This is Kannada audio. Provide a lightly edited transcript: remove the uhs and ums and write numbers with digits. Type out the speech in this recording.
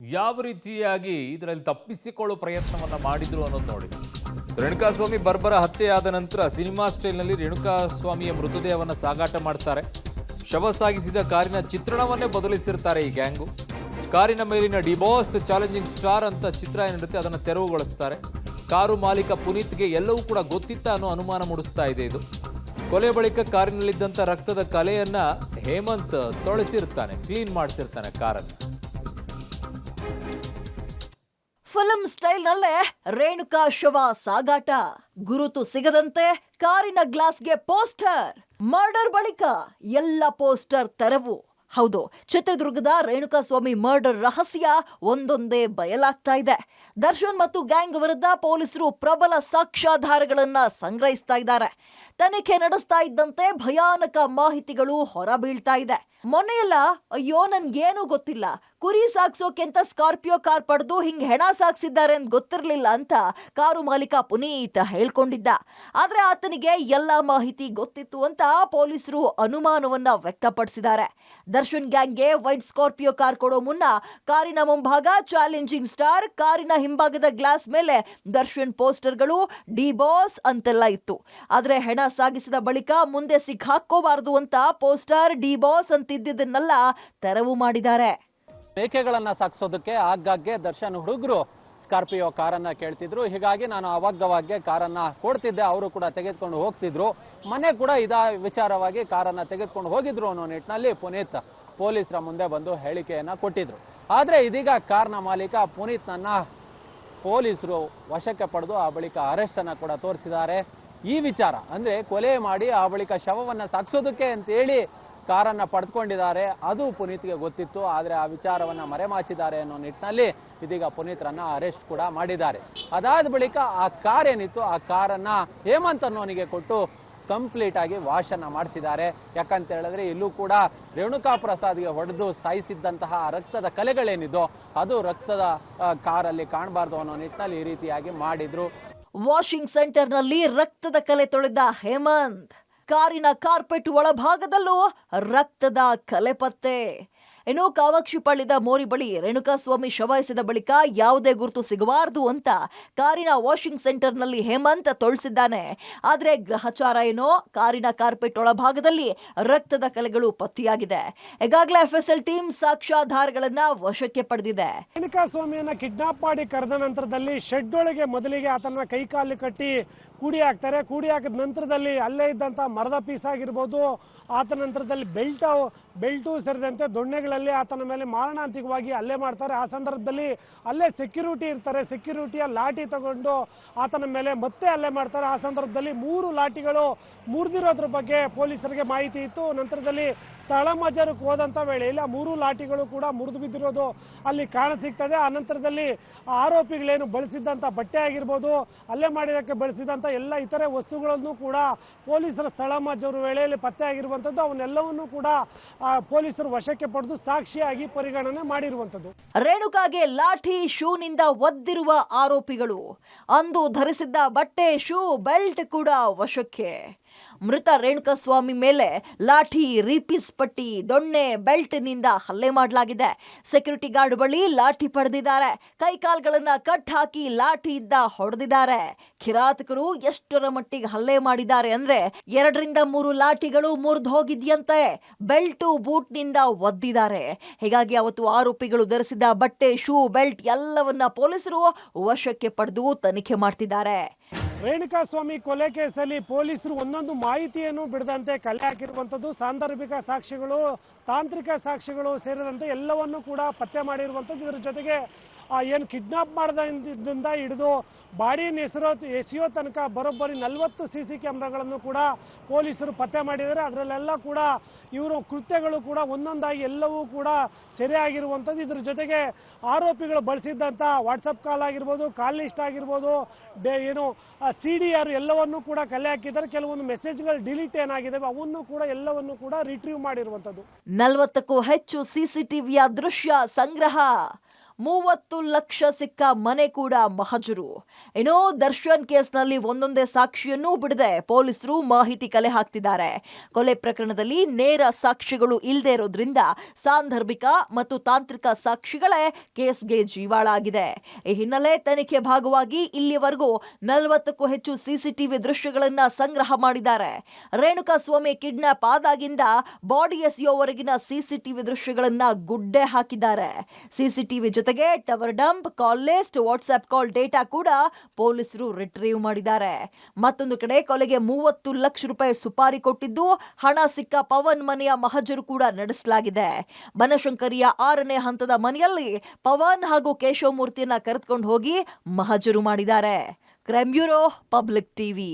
ಯಾವ ರೀತಿಯಾಗಿ ಇದರಲ್ಲಿ ತಪ್ಪಿಸಿಕೊಳ್ಳೋ ಪ್ರಯತ್ನವನ್ನ ಮಾಡಿದ್ರು ಅನ್ನೋದು ನೋಡಿ. ರೇಣುಕಾಸ್ವಾಮಿ ಬರ್ಬರ ಹತ್ಯೆಯಾದ ನಂತರ ಸಿನಿಮಾ ಸ್ಟೈಲ್ನಲ್ಲಿ ರೇಣುಕಾಸ್ವಾಮಿಯ ಮೃತದೇಹವನ್ನು ಸಾಗಾಟ ಮಾಡ್ತಾರೆ. ಶವ ಸಾಗಿಸಿದ ಕಾರಿನ ಚಿತ್ರಣವನ್ನೇ ಬದಲಿಸಿರ್ತಾರೆ ಈ ಗ್ಯಾಂಗು. ಕಾರಿನ ಮೇಲಿನ ಡಿಬಾಸ್ ಚಾಲೆಂಜಿಂಗ್ ಸ್ಟಾರ್ ಅಂತ ಚಿತ್ರ ಏನಿರುತ್ತೆ ಅದನ್ನು ತೆರವುಗೊಳಿಸ್ತಾರೆ. ಕಾರು ಮಾಲೀಕ ಪುನೀತ್ಗೆ ಎಲ್ಲವೂ ಕೂಡ ಗೊತ್ತಿತ್ತ ಅನ್ನೋ ಅನುಮಾನ ಮೂಡಿಸ್ತಾ ಇದೆ ಇದು. ಕೊಲೆ ಬಳಿಕ ಕಾರಿನಲ್ಲಿದ್ದಂಥ ರಕ್ತದ ಕಲೆಯನ್ನ ಹೇಮಂತ್ ತೊಳೆಸಿರ್ತಾನೆ, ಕ್ಲೀನ್ ಮಾಡ್ತಿರ್ತಾನೆ ಕಾರನ್ನು. ಫಿಲ್ಮ್ ಸ್ಟೈಲ್ ನಲ್ಲೇ ರೇಣುಕಾ ಶವ ಸಾಗಾಟ, ಗುರುತು ಸಿಗದಂತೆ ಕಾರಿನ ಗ್ಲಾಸ್ಗೆ ಪೋಸ್ಟರ್. ಮರ್ಡರ್ ಬಳಿಕ ಎಲ್ಲ ಪೋಸ್ಟರ್ ತೆರವು. ಹೌದು, ಚಿತ್ರದುರ್ಗದ ರೇಣುಕಾಸ್ವಾಮಿ ಮರ್ಡರ್ ರಹಸ್ಯ ಒಂದೊಂದೇ ಬಯಲಾಗ್ತಾ ಇದೆ. ದರ್ಶನ್ ಮತ್ತು ಗ್ಯಾಂಗ್ ವಿರುದ್ಧ ಪೊಲೀಸರು ಪ್ರಬಲ ಸಾಕ್ಷ್ಯಾಧಾರಗಳನ್ನ ಸಂಗ್ರಹಿಸ್ತಾ ಇದ್ದಾರೆ. ತನಿಖೆ ನಡೆಸ್ತಾ ಇದ್ದಂತೆ ಭಯಾನಕ ಮಾಹಿತಿಗಳು ಹೊರಬೀಳ್ತಾ ಇದೆ. ಮೊನ್ನೆಯೆಲ್ಲ ಅಯ್ಯೋ ನನ್ಗೇನು ಗೊತ್ತಿಲ್ಲ, ಕುರಿ ಸಾಕ್ಸೋಕೆ ಅಂತ ಸ್ಕಾರ್ಪಿಯೋ ಕಾರ್ ಪಡೆದು ಹಿಂಗ್ ಹೆಣ ಸಾಕ್ಸಿದ್ದಾರೆ ಅಂತ ಗೊತ್ತಿರ್ಲಿಲ್ಲ ಅಂತ ಕಾರು ಮಾಲೀಕ ಪುನೀತ್ ಹೇಳ್ಕೊಂಡಿದ್ದ. ಆದ್ರೆ ಆತನಿಗೆ ಎಲ್ಲಾ ಮಾಹಿತಿ ಗೊತ್ತಿತ್ತು ಅಂತ ಪೊಲೀಸರು ಅನುಮಾನವನ್ನ ವ್ಯಕ್ತಪಡಿಸಿದ್ದಾರೆ. ದರ್ಶನ್ ಗ್ಯಾಂಗ್ಗೆ ವೈಟ್ ಸ್ಕಾರ್ಪಿಯೋ ಕಾರ್ ಕೊಡೋ ಮುನ್ನ ಕಾರಿನ ಮುಂಭಾಗ ಚಾಲೆಂಜಿಂಗ್ ಸ್ಟಾರ್, ಕಾರಿನ ಹಿಂಭಾಗದ ಗ್ಲಾಸ್ ಮೇಲೆ ದರ್ಶನ್ ಪೋಸ್ಟರ್ಗಳು, ಡಿ ಬಾಸ್ ಅಂತೆಲ್ಲ ಇತ್ತು. ಆದ್ರೆ ಹೆಣ ಸಾಗಿಸಿದ ಬಳಿಕ ಮುಂದೆ ಸಿಕ್ಕಾಕೋಬಾರದು ಅಂತ ಪೋಸ್ಟರ್, ಡಿ ಬಾಸ್ ಅಂತಿದ್ದನ್ನೆಲ್ಲ ತೆರವು ಮಾಡಿದ್ದಾರೆ. ಮೇಕೆಗಳನ್ನ ಸಾಗಿಸೋದಕ್ಕೆ ಆಗಾಗ್ಗೆ ದರ್ಶನ್ ಹುಡುಗರು ಸ್ಕಾರ್ಪಿಯೋ ಕಾರನ್ನ ಕೇಳ್ತಿದ್ರು. ಹೀಗಾಗಿ ನಾನು ಅವಾಗವಾಗೆ ಕಾರನ್ನ ಕೊಡ್ತಿದ್ದೆ, ಅವರು ಕೂಡ ತೆಗೆದುಕೊಂಡು ಹೋಗ್ತಿದ್ರು. ಮನೆ ಕೂಡ ವಿಚಾರವಾಗಿ ಕಾರನ್ನ ತೆಗೆದುಕೊಂಡು ಹೋಗಿದ್ರು ಅನ್ನೋ ನಿಟ್ಟಿನಲ್ಲಿ ಪುನೀತ್ ಪೊಲೀಸರ ಮುಂದೆ ಬಂದು ಹೇಳಿಕೆಯನ್ನ ಕೊಟ್ಟಿದ್ರು. ಆದ್ರೆ ಇದೀಗ ಕಾರ್ನ ಮಾಲೀಕ ಪುನೀತ್ನನ್ನ ಪೊಲೀಸರು ವಶಕ್ಕೆ ಪಡೆದು ಆ ಬಳಿಕ ಅರೆಸ್ಟ್ ಅನ್ನ ಕೂಡ ತೋರಿಸಿದ್ದಾರೆ. ಈ ವಿಚಾರ ಅಂದ್ರೆ ಕೊಲೆ ಮಾಡಿ ಆ ಬಳಿಕ ಶವವನ್ನ ಸಾಗಿಸೋದಕ್ಕೆ ಅಂತೇಳಿ ಕಾರನ್ನ ಪಡೆದುಕೊಂಡಿದ್ದಾರೆ, ಅದು ಪುನೀತ್ಗೆ ಗೊತ್ತಿತ್ತು. ಆದರೆ ಆ ವಿಚಾರವನ್ನ ಮರೆಮಾಚಿದ್ದಾರೆ ಅನ್ನೋ ನಿಟ್ಟಿನಲ್ಲಿ ಇದೀಗ ಪುನೀತ್ರನ್ನ ಅರೆಸ್ಟ್ ಕೂಡ ಮಾಡಿದ್ದಾರೆ. ಅದಾದ ಬಳಿಕ ಆ ಕಾರ್ ಏನಿತ್ತು ಆ ಕಾರನ್ನ ಹೇಮಂತ್ ಅನ್ನೋನಿಗೆ ಕೊಟ್ಟು ಕಂಪ್ಲೀಟ್ ಆಗಿ ವಾಶ್ ಅನ್ನ ಮಾಡಿಸಿದ್ದಾರೆ. ಯಾಕಂತ ಹೇಳಿದ್ರೆ ಇಲ್ಲೂ ಕೂಡ ರೇಣುಕಾ ಪ್ರಸಾದ್ಗೆ ಹೊಡೆದು ಸಾಯಿಸಿದ್ದಂತಹ ರಕ್ತದ ಕಲೆಗಳೇನಿದೋ ಅದು ರಕ್ತದ ಕಾರಲ್ಲಿ ಕಾಣಬಾರ್ದು ಅನ್ನೋ ನಿಟ್ಟಿನಲ್ಲಿ ಈ ರೀತಿಯಾಗಿ ಮಾಡಿದ್ರು. ವಾಷಿಂಗ್ ಸೆಂಟರ್ನಲ್ಲಿ ರಕ್ತದ ಕಲೆ ತೊಳೆದ ಹೇಮಂತ್, ಕಾರಿನ ಕಾರ್ಪೆಟ್ ಒಳಭಾಗದಲ್ಲೂ ರಕ್ತದ ಕಲೆ ಪತ್ತೆ. ಇನ್ನು ಕಾಮಾಕ್ಷಿಪಾಳ್ಯದ ಮೋರಿ ಬಳಿ ರೇಣುಕಾಸ್ವಾಮಿ ಶವ ಎಸೆದ ಬಳಿಕ ಯಾವುದೇ ಗುರುತು ಸಿಗಬಾರದು ಅಂತ ಕಾರಿನ ವಾಷಿಂಗ್ ಸೆಂಟರ್ನಲ್ಲಿ ಹೇಮಂತ್ ತೊಳಿಸಿದ್ದಾನೆ. ಆದ್ರೆ ಗ್ರಹಚಾರ ಏನೋ, ಕಾರಿನ ಕಾರ್ಪೆಟ್ ಒಳಭಾಗದಲ್ಲಿ ರಕ್ತದ ಕಲೆಗಳು ಪತ್ತೆಯಾಗಿದೆ. ಈಗಾಗಲೇ ಎಫ್ಎಸ್ಎಲ್ ಟೀಮ್ ಸಾಕ್ಷ್ಯಾಧಾರಗಳನ್ನ ವಶಕ್ಕೆ ಪಡೆದಿದೆ. ರೇಣುಕಾಸ್ವಾಮಿಯನ್ನ ಕಿಡ್ನಾಪ್ ಮಾಡಿ ಕರೆದ ನಂತರದಲ್ಲಿ ಶೆಡ್ ಒಳಗೆ ಮೊದಲಿಗೆ ಆತನ ಕೈಕಾಲು ಕಟ್ಟಿ ಕೂಡಿ ಹಾಕ್ತಾರೆ. ಕೂಡಿ ಹಾಕಿದ ನಂತರದಲ್ಲಿ ಅಲ್ಲೇ ಇದ್ದಂಥ ಮರದ ಪೀಸ್ ಆಗಿರ್ಬೋದು, ಆತ ನಂತರದಲ್ಲಿ ಬೆಲ್ಟು ಸೇರಿದಂತೆ ದೊಣ್ಣೆಗಳಲ್ಲಿ ಆತನ ಮೇಲೆ ಮಾರಣಾಂತಿಕವಾಗಿ ಹಲ್ಲೆ ಮಾಡ್ತಾರೆ. ಆ ಸಂದರ್ಭದಲ್ಲಿ ಅಲ್ಲೇ ಸೆಕ್ಯೂರಿಟಿ ಇರ್ತಾರೆ, ಸೆಕ್ಯೂರಿಟಿಯ ಲಾಠಿ ತಗೊಂಡು ಆತನ ಮೇಲೆ ಮತ್ತೆ ಹಲ್ಲೆ ಮಾಡ್ತಾರೆ. ಆ ಸಂದರ್ಭದಲ್ಲಿ 3 ಲಾಠಿಗಳು ಮುರಿದಿರೋದ್ರ ಬಗ್ಗೆ ಪೊಲೀಸರಿಗೆ ಮಾಹಿತಿ ಇತ್ತು. ನಂತರದಲ್ಲಿ ಸ್ಥಳಮಜರಕ್ಕೆ ಹೋದಂಥ ವೇಳೆಯಲ್ಲಿ ಆ 3 ಲಾಠಿಗಳು ಕೂಡ ಮುರಿದು ಬಿದ್ದಿರೋದು ಅಲ್ಲಿ ಕಾಣಸಿಗ್ತದೆ. ಆ ನಂತರದಲ್ಲಿ ಆರೋಪಿಗಳೇನು ಬಳಸಿದ್ದಂಥ ಬಟ್ಟೆ ಆಗಿರ್ಬೋದು, ಹಲ್ಲೆ ಮಾಡಿದಕ್ಕೆ ಬಳಸಿದಂಥ ಎಲ್ಲ ಇತರೆ ವಸ್ತುಗಳನ್ನು ಕೂಡ ಪೊಲೀಸರ ಸ್ಥಳಮಜರು ವೇಳೆಯಲ್ಲಿ ಪತ್ತೆ ಆಗಿರುವಂಥದ್ದು, ಅವನ್ನೆಲ್ಲವನ್ನೂ ಕೂಡ ಪೊಲೀಸರು ವಶಕ್ಕೆ ಪಡೆದು ಸಾಕ್ಷಿಯಾಗಿ ಪರಿಗಣನೆ ಮಾಡಿರುವಂಥದ್ದು. ರೇಣುಕಾಗೆ ಲಾಠಿ, ಶೂನಿಂದ ಒದ್ದಿರುವ ಆರೋಪಿಗಳು, ಅಂದು ಧರಿಸಿದ್ದ ಬಟ್ಟೆ, ಶೂ, ಬೆಲ್ಟ್ ಕೂಡ ವಶಕ್ಕೆ. ಮೃತ ರೇಣುಕಾಸ್ವಾಮಿ ಮೇಲೆ ಲಾಠಿ, ರೀಪಿಸ್ ಪಟ್ಟಿ, ದೊಣ್ಣೆ, ಬೆಲ್ಟ್ನಿಂದ ಹಲ್ಲೆ ಮಾಡಲಾಗಿದೆ. ಸೆಕ್ಯೂರಿಟಿ ಗಾರ್ಡ್ ಬಳಿ ಲಾಠಿ ಪಡೆದಿದ್ದಾರೆ. ಕೈಕಾಲ್ಗಳನ್ನ ಕಟ್ ಹಾಕಿ ಲಾಠಿಯಿಂದ ಹೊಡೆದಿದ್ದಾರೆ. ಕಿರಾತಕರು ಎಷ್ಟರ ಮಟ್ಟಿಗೆ ಹಲ್ಲೆ ಮಾಡಿದ್ದಾರೆ ಅಂದ್ರೆ 2ರಿಂದ 3 ಲಾಠಿಗಳು ಮುರಿದು ಹೋಗಿದ್ಯಂತೆ. ಬೆಲ್ಟು, ಬೂಟ್ನಿಂದ ಒದ್ದಿದ್ದಾರೆ. ಹೀಗಾಗಿ ಅವತ್ತು ಆರೋಪಿಗಳು ಧರಿಸಿದ ಬಟ್ಟೆ, ಶೂ, ಬೆಲ್ಟ್ ಎಲ್ಲವನ್ನ ಪೊಲೀಸರು ವಶಕ್ಕೆ ಪಡೆದು ತನಿಖೆ ಮಾಡ್ತಿದ್ದಾರೆ. ರೇಣುಕಾಸ್ವಾಮಿ ಕೊಲೆ ಕೇಸಲ್ಲಿ ಪೊಲೀಸರು ಒಂದೊಂದು ಮಾಹಿತಿಯನ್ನು ಬಿಡದಂತೆ ಕಲೆ ಹಾಕಿರುವಂಥದ್ದು, ಸಾಂದರ್ಭಿಕ ಸಾಕ್ಷಿಗಳು, ತಾಂತ್ರಿಕ ಸಾಕ್ಷಿಗಳು ಸೇರಿದಂತೆ ಎಲ್ಲವನ್ನೂ ಕೂಡ ಪತ್ತೆ ಮಾಡಿರುವಂಥದ್ದು. ಇದರ ಜೊತೆಗೆ ಏನು ಕಿಡ್ನಾಪ್ ಮಾಡಿದಿಂದ ಹಿಡಿದು ಬಾಡಿಯನ್ನು ಎಸೆಯೋ ತನಕ ಬರೋಬ್ಬರಿ 40 CC ಕ್ಯಾಮ್ರಾಗಳನ್ನು ಕೂಡ ಪೊಲೀಸರು ಪತ್ತೆ ಮಾಡಿದ್ದಾರೆ. ಅದರಲ್ಲೆಲ್ಲ ಕೂಡ ಇವರು ಕೃತ್ಯಗಳು ಕೂಡ ಒಂದೊಂದಾಗಿ ಎಲ್ಲವೂ ಕೂಡ ಸೆರೆಯಾಗಿರುವಂಥದ್ದು. ಇದ್ರ ಜೊತೆಗೆ ಆರೋಪಿಗಳು ಬಳಸಿದ್ದಂಥ ವಾಟ್ಸಪ್ ಕಾಲ್ ಆಗಿರ್ಬೋದು, ಕಾಲ್ ಲಿಸ್ಟ್ ಆಗಿರ್ಬೋದು, ಏನು CDR ಎಲ್ಲವನ್ನೂ ಕೂಡ ಕಲೆ ಹಾಕಿದ್ದಾರೆ. ಕೆಲವೊಂದು ಮೆಸೇಜ್ಗಳು ಡಿಲೀಟ್ ಏನಾಗಿದ್ದಾವೆ ಅವನ್ನು ಕೂಡ ಎಲ್ಲವನ್ನು ಕೂಡ ರಿಟ್ರೀವ್ ಮಾಡಿರುವಂಥದ್ದು. 40ಕ್ಕೂ ಹೆಚ್ಚು CCTVಯ ದೃಶ್ಯ ಸಂಗ್ರಹ. 30 ಲಕ್ಷ ಸಿಕ್ಕ ಮನೆ ಕೂಡ ಮಹಜರು. ಏನೋ ದರ್ಶನ್ ಕೇಸ್ನಲ್ಲಿ ಒಂದೊಂದೇ ಸಾಕ್ಷಿಯನ್ನೂ ಬಿಡದೆ ಪೊಲೀಸರು ಮಾಹಿತಿ ಕಲೆ ಹಾಕ್ತಿದ್ದಾರೆ. ಕೊಲೆ ಪ್ರಕರಣದಲ್ಲಿ ನೇರ ಸಾಕ್ಷಿಗಳು ಇಲ್ಲದೆ ಇರೋದ್ರಿಂದ ಸಾಂದರ್ಭಿಕ ಮತ್ತು ತಾಂತ್ರಿಕ ಸಾಕ್ಷಿಗಳೇ ಕೇಸ್ಗೆ ಜೀವಾಳ ಆಗಿದೆ. ಈ ಹಿನ್ನೆಲೆ ತನಿಖೆ ಭಾಗವಾಗಿ ಇಲ್ಲಿವರೆಗೂ 40ಕ್ಕೂ ಹೆಚ್ಚು ಸಿಸಿಟಿವಿ ದೃಶ್ಯಗಳನ್ನ ಸಂಗ್ರಹ ಮಾಡಿದ್ದಾರೆ. ರೇಣುಕಾಸ್ವಾಮಿ ಕಿಡ್ನಾಪ್ ಆದಾಗಿಂದ ಬಾಡಿ ಎಸೆಯೋವರೆಗಿನ ಸಿಸಿಟಿವಿ ದೃಶ್ಯಗಳನ್ನ ಗುಡ್ಡೆ ಹಾಕಿದ್ದಾರೆ. ಸಿಸಿಟಿವಿ ಜೊತೆಗೆ tower dump, call list, WhatsApp call data ಕೂಡ ಪೊಲೀಸರು ರಿಟ್ರೀವ್ ಮಾಡಿದ್ದಾರೆ. ಮತ್ತೊಂದು ಕಡೆ ಕೊಲೆಗೆ 30 ಲಕ್ಷ ರೂಪಾಯಿ ಸುಪಾರಿ ಕೊಟ್ಟಿದ್ದು ಹಣ ಸಿಕ್ಕ ಪವನ್ ಮನೆಯ ಮಹಜರು ಕೂಡ ನಡೆಸಲಾಗಿದೆ. ಬನಶಂಕರಿಯ 6ನೇ ಹಂತದ ಮನೆಯಲ್ಲಿ ಪವನ್ ಹಾಗೂ ಕೇಶವಮೂರ್ತಿಯನ್ನ ಕರೆದುಕೊಂಡು ಹೋಗಿ ಮಹಜರು ಮಾಡಿದ್ದಾರೆ. Crime bureau, public TV.